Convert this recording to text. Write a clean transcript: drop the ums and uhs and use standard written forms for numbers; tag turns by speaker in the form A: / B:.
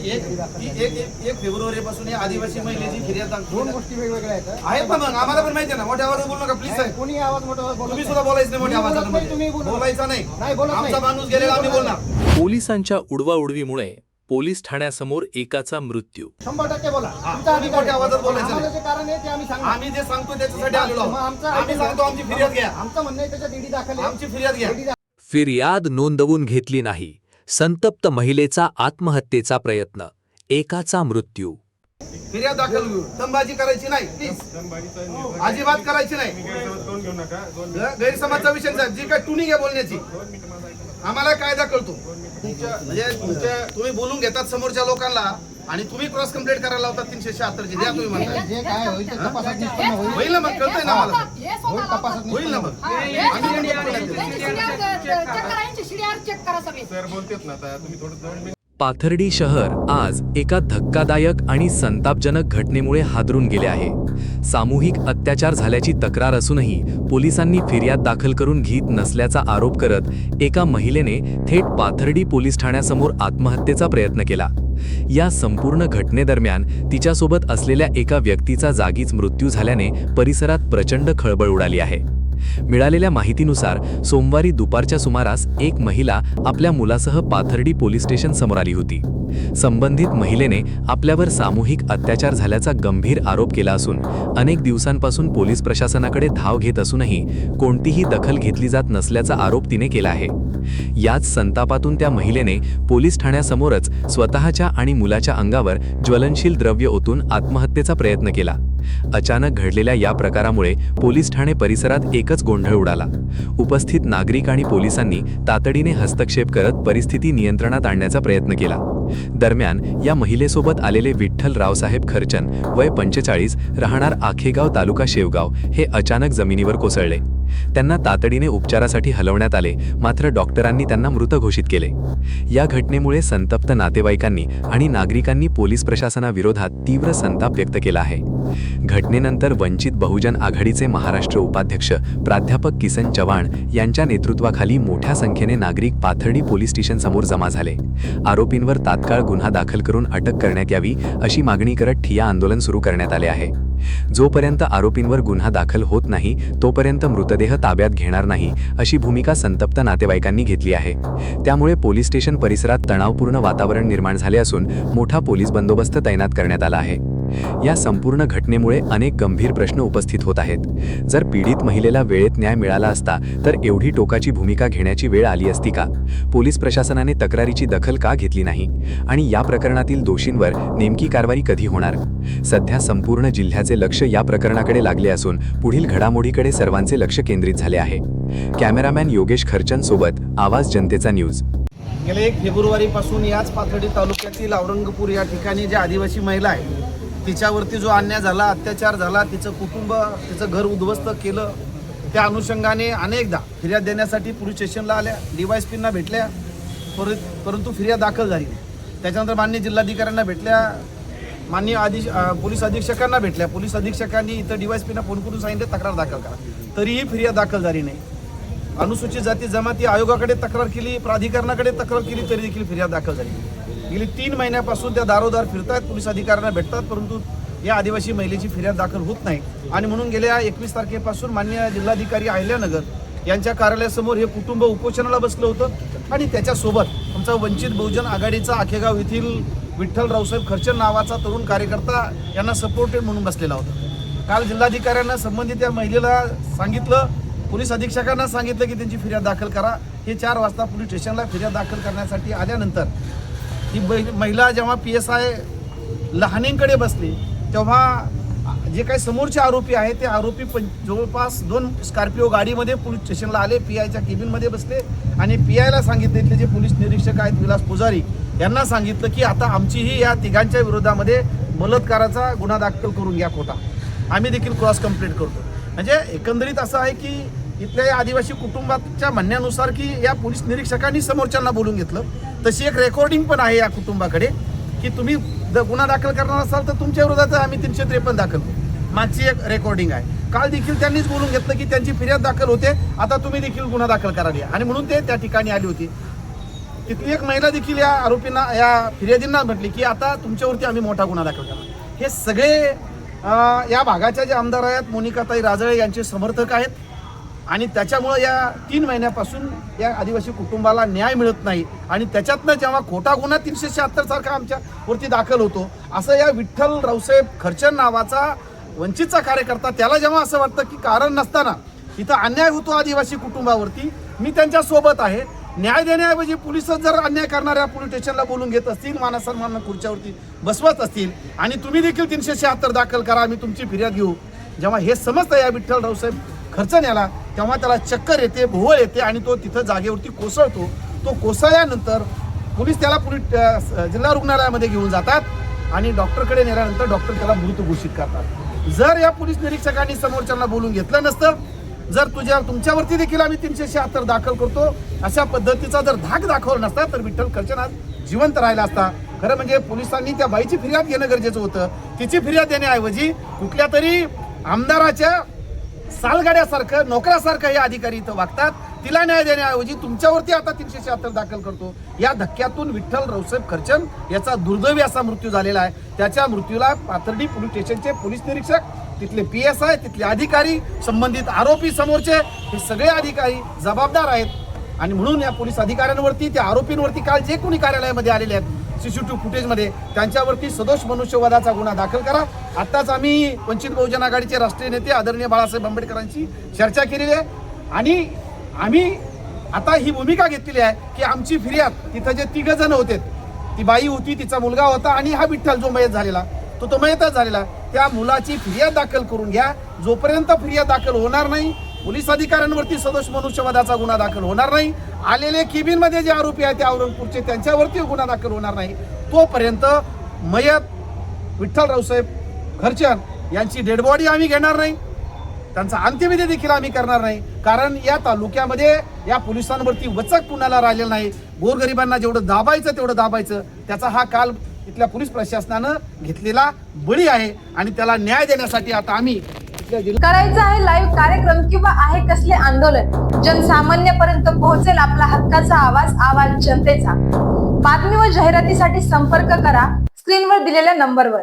A: एक फेब्रुवारीपासून या आदिवासी महिलेची फिर्याद
B: दोन गोष्टी वेगवेगळ्या
A: आहेत पण मग आम्हाला पण माहिती आहे ना. मोठ्या आवाजात बोलू नका प्लीज.
B: कोणी आवाज मोठा
A: तुम्ही सुद्धा बोलायचं नाही मोठ्या आवाजात.
B: तुम्ही
A: बोलायचा नाही.
B: बोलत नाही.
A: आमचा माणूस गेलेला आम्ही बोलणार.
C: पोलिसांच्या उडवाउडवीमुळे पोलीस ठाण्यासमोर एकाचा मृत्यू.
B: 100% बोला.
A: तुम्ही मोठ्या आवाजात बोलायचं
B: आम्हाला
A: नाही.
B: जे कारण आहे ते आम्ही सांगणार.
A: आम्ही जे सांगतो त्याच्यासाठी आलेलो
B: मग
A: आहोत.
B: आमचं
A: आम्ही सांगतो आमची फिर्याद घ्या.
B: आमचं म्हणणं आहे त्याच्यात ईडी दाखल आहे.
A: आमची फिर्याद घ्या.
C: फिर्याद नोंदवून घेतली नाही. संतप्त महिलेचा आत्महत्येचा प्रयत्न, एकाचा मृत्यू.
A: फिर्याद दाखल घेऊ. दमबाजी करायची नाही प्लीज. अजिबात करायची नाही. गैरसमजचा विषय साहेब जी काय टुनिंग आहे बोलण्याची आम्हाला कायदा कळतो. म्हणजे तुम्ही बोलून घेतात समोरच्या लोकांना आणि तुम्ही क्रॉस कंप्लेंट करायला लावतात 376 ची. द्या तुम्ही म्हणता.
B: जे काय होईल ते तपासात निष्पन्न होईल.
A: होईल ना मग. कळतंय ना मला.
B: होईल तपासात
A: होईल ना मग.
D: सर बोलतेत ना आता तुम्ही थोडं
C: पाथर्डी शहर आज एका धक्कादायक आणि संतापजनक घटनेमुळे हादरून गेले आहे. सामूहिक अत्याचार झाल्याची तक्रार असूनही पोलिसांनी फिर्याद दाखल करून घेत नसल्याचा आरोप करत एका महिलेने थेट पाथर्डी पोलीस ठाण्यासमोर आत्महत्येचा प्रयत्न केला. या संपूर्ण घटनेदरम्यान तिच्यासोबत असलेल्या एका व्यक्तीचा जागीच मृत्यू झाल्याने परिसरात प्रचंड खळबळ उडाली आहे. मिळालेल्या माहितीनुसार सोमवारी दुपारच्या सुमारास एक महिला आपल्या मुलासह पाथर्डी पोलीस स्टेशन समोर आली होती. संबंधित महिलेने आपल्यावर सामूहिक अत्याचार झाल्याचा गंभीर आरोप केला असून अनेक दिवसांपासून पोलीस प्रशासनाकडे धाव घेत असूनही कोणतीही दखल घेतली जात नसल्याचा आरोप तिने केला आहे. याच संतापातून त्या महिलेने पोलीस ठाण्यासमोरच स्वतःच्या आणि मुलाच्या अंगावर ज्वलनशील द्रव्य ओतून आत्महत्येचा प्रयत्न केला. अचानक घडलेल्या या प्रकारामुळे पोलीस ठाणे परिसरात एकच गोंधळ उडाला. उपस्थित नागरिक आणि पोलिसांनी तातडीने हस्तक्षेप करत परिस्थिती नियंत्रणात आणण्याचा प्रयत्न केला. दरम्यान या महिलेसोबत आलेले विठ्ठल रावसाहेब खर्चन वय 45 राहणार आखेगाव तालुका शेवगाव हे अचानक जमिनीवर कोसळले. त्यांना तातडीने उपचारासाठी हलवण्यात आले, मात्र डॉक्टरांनी त्यांना मृत घोषित केले. या घटनेमुळे संतप्त नातेवाईकांनी आणि नागरिकांनी पोलीस प्रशासनाविरोधात तीव्र संताप व्यक्त केला आहे. घटनेनंतर वंचित बहुजन आघाडीचे महाराष्ट्र उपाध्यक्ष प्राध्यापक किसन चव्हाण यांच्या नेतृत्वाखाली मोठ्या संख्येने नागरिक पाथर्डी पोलीस स्टेशन समोर जमा झाले. आरोपींवर तात्काळ गुन्हा दाखल करून अटक करण्यात यावी अशी मागणी करत ठिय्या आंदोलन सुरू करण्यात आले आहे. जोपर्यंत आरोपींवर गुन्हा दाखल होत नाही तोपर्यंत मृतदेह ताब्यात घेणार नाही अशी भूमिका संतप्त नातेवाईकांनी घेतली आहे. त्यामुळे पोलीस स्टेशन परिसरात तणावपूर्ण वातावरण निर्माण झाले असून मोठा पोलीस बंदोबस्त तैनात करण्यात आला आहे. या संपूर्ण घटनेमुळे अनेक गंभीर प्रश्न उपस्थित होत आहेत. जर पीडित महिलेला वेळेत न्याय मिळाला असता तर एवढी टोकाची भूमिका घेण्याची वेळ आली असती का? पोलीस प्रशासनाने तक्रारीची दखल का घेतली नाही? आणि या प्रकरणातील दोषींवर नेमकी कारवाई कधी होणार? सध्या संपूर्ण जिल्ह्याचे लक्ष या प्रकरणाकडे लागले असून पुढील घडामोडीकडे सर्वांचे लक्ष केंद्रित झाले आहे. कॅमेरामॅन योगेश खर्चन सोबत आवाज जनतेचा न्यूज.
A: गेल्या 1 फेब्रुवारीपासून याच पाथर्डी तालुक्यातील औरंगपूर या ठिकाणी जी आदिवासी महिला आहे तिच्यावरती जो अन्याय झाला, अत्याचार झाला, तिचं कुटुंब, तिचं घर उद्ध्वस्त केलं, त्या अनुषंगाने अनेकदा फिर्याद देण्यासाठी पोलीस स्टेशनला आल्या, DYSPंना भेटल्या, परंतु फिर्याद दाखल झाली नाही. त्याच्यानंतर माननीय जिल्हाधिकाऱ्यांना भेटल्या, माननीय पोलीस अधीक्षकांना भेटल्या. पोलीस अधीक्षकांनी इथं DYSPंना फोन करून सांगितलं तक्रार दाखल करा, तरीही फिर्याद दाखल झाली नाही. अनुसूचित जाती जमाती आयोगाकडे तक्रार केली, प्राधिकरणाकडे तक्रार केली, तरी देखील फिर्याद दाखल झाली नाही. गेली 3 महिन्यापासून त्या दारोदार फिरतात, पोलीस अधिकाऱ्यांना भेटतात, परंतु या आदिवासी महिलेची फिर्याद दाखल होत नाही. आणि म्हणून गेल्या 21 तारखेपासून माननीय जिल्हाधिकारी अहिल्यानगर यांच्या कार्यालयासमोर हे कुटुंब उपोषणाला बसलं होतं. आणि त्याच्यासोबत आमचा वंचित बहुजन आघाडीचा आखेगाव येथील विठ्ठल रावसाहेब खर्चन नावाचा तरुण कार्यकर्ता यांना सपोर्टेड म्हणून बसलेला होता. काल जिल्हाधिकाऱ्यांना संबंधित या महिलेला सांगितलं, पोलीस अधीक्षकांना सांगितलं की त्यांची फिर्याद दाखल करा. हे 4 वाजता पोलीस स्टेशनला फिर्याद दाखल करण्यासाठी आल्यानंतर ही महिला जेव्हा PSI लहानेंकडे बसली तेव्हा जे काही समोरचे आरोपी आहेत ते आरोपी जवळपास 2 स्कॉर्पिओ गाडीमध्ये पोलीस स्टेशनला आले, PIच्या केबिनमध्ये बसले आणि PIला सांगितले, इथले जे पोलीस निरीक्षक आहेत विलास पुजारी यांना सांगितलं की आता आमचीही या तिघांच्या विरोधामध्ये बलात्काराचा गुन्हा दाखल करून घ्या खोटा, आम्ही देखील क्रॉस कंप्लेंट करतो. म्हणजे एकंदरीत असं आहे की इथल्या आदिवासी कुटुंबाच्या म्हणण्यानुसार की या पोलीस निरीक्षकांनी समोरच्यांना बोलून घेतलं. तशी एक रेकॉर्डिंग पण आहे या कुटुंबाकडे की तुम्ही गुन्हा दाखल करणार असाल तर तुमच्या विरोधात आम्ही 353 दाखल करू. मागची एक रेकॉर्डिंग आहे. काल देखील त्यांनीच बोलून घेतलं की त्यांची फिर्याद दाखल होते, आता तुम्ही देखील गुन्हा दाखल करा. आणि म्हणून ते त्या ठिकाणी आली होती. तिथली एक महिला देखील या आरोपींना, या फिर्यादींना म्हटली की आता तुमच्यावरती आम्ही मोठा गुन्हा दाखल करणार. हे सगळे या भागाच्या जे आमदार आहेत मोनिकाताई राजळे यांचे समर्थक आहेत आणि त्याच्यामुळं या 3 महिन्यापासून या आदिवासी कुटुंबाला न्याय मिळत नाही आणि त्याच्यातनं जेव्हा खोटा गुन्हा 376 सारखा आमच्यावरती दाखल होतो, असं या विठ्ठल रावसाहेब खर्चन नावाचा वंचितचा कार्यकर्ता, त्याला जेव्हा असं वाटतं की कारण नसताना इथं अन्याय होतो आदिवासी कुटुंबावरती, मी त्यांच्या सोबत आहे. न्याय देण्याऐवजी पोलिसच जर अन्याय करणाऱ्या पोलीस स्टेशनला बोलून घेत असतील, मानासन्मान खुर्च्यावरती बसवत असतील आणि तुम्ही देखील 376 दाखल करा, आम्ही तुमची फिर्याद घेऊ, जेव्हा हे समजतं या विठ्ठल रावसाहेब खर्चन याला, तेव्हा त्याला चक्कर येते, भोवळ येते आणि तो तिथं जागेवरती कोसळतो. तो कोसळल्यानंतर पोलीस त्याला जिल्हा रुग्णालयामध्ये घेऊन जातात आणि डॉक्टरकडे नेल्यानंतर डॉक्टर त्याला मृत घोषित करतात. जर या पोलीस निरीक्षकांनी समोरच्यांना बोलून घेतलं नसतं, जर तुमच्यावरती देखील आम्ही 376 दाखल करतो अशा पद्धतीचा जर धाक दाखवला नसता तर विठ्ठल खर्चन आज जिवंत राहिला असता. खरं म्हणजे पोलिसांनी त्या बाईची फिर्याद घेणं गरजेचं होतं. तिची फिर्याद देण्याऐवजी कुठल्या तरी आमदाराच्या सालगाड्यासारखं, नोकरासारखं हे अधिकारी इथं वागतात. तिला न्याय देण्याऐवजी तुमच्यावरती आता 376 दाखल करतो. या धक्क्यातून विठ्ठल रावसाहेब खर्चन याचा दुर्दैवी असा मृत्यू झालेला आहे. त्याच्या मृत्यूला पाथर्डी पोलीस स्टेशनचे पोलीस निरीक्षक, तिथले PSI, तिथले अधिकारी, संबंधित आरोपी समोरचे, हे सगळे अधिकारी जबाबदार आहेत आणि म्हणून या पोलीस अधिकाऱ्यांवरती, त्या आरोपींवरती काल जे कोणी कार्यालयामध्ये आलेले आहेत CCTV फुटेजमध्ये, त्यांच्यावरती सदोष मनुष्यवधाचा गुन्हा दाखल करा. आत्ताच आम्ही वंचित बहुजन आघाडीचे राष्ट्रीय नेते आदरणीय बाळासाहेब आंबेडकरांची चर्चा केलेली आहे आणि आम्ही आता ही भूमिका घेतलेली आहे की आमची फिर्याद, तिथं जे 3 जण होते, ती बाई होती, तिचा मुलगा होता आणि हा विठ्ठल जो मयत झालेला, तो मयतच झालेला, त्या मुलाची फिर्याद दाखल करून घ्या. जोपर्यंत फिर्याद दाखल होणार नाही, पोलीस अधिकाऱ्यांवरती सदोष मनुष्यवधाचा गुन्हा दाखल होणार नाही, आलेले केबिनमध्ये जे आरोपी आहेत त्या औरंगपूरचे, त्यांच्यावरती गुन्हा दाखल होणार नाही, तोपर्यंत मयत विठ्ठल रावसाहेब खर्चन यांची डेड बॉडी आम्ही घेणार नाही, त्यांचा अंत्यविधी देखील आम्ही करणार नाही. कारण या तालुक्यामध्ये या पोलिसांवरती वचक कुणाला राहिलेलं नाही. गोरगरिबांना जेवढं दाबायचं तेवढं दाबायचं, त्याचा हा काल इथल्या पोलीस प्रशासनानं घेतलेला बळी आहे आणि त्याला न्याय देण्यासाठी आता आम्ही
E: करायचं आहे लाईव्ह कार्यक्रम किंवा आहे कसले आंदोलन, जनसामान्यपर्यंत पोहोचेल आपला हक्काचा आवाज जनतेचा. बातमी व जाहिरातीसाठी संपर्क करा स्क्रीनवर दिलेल्या नंबरवर.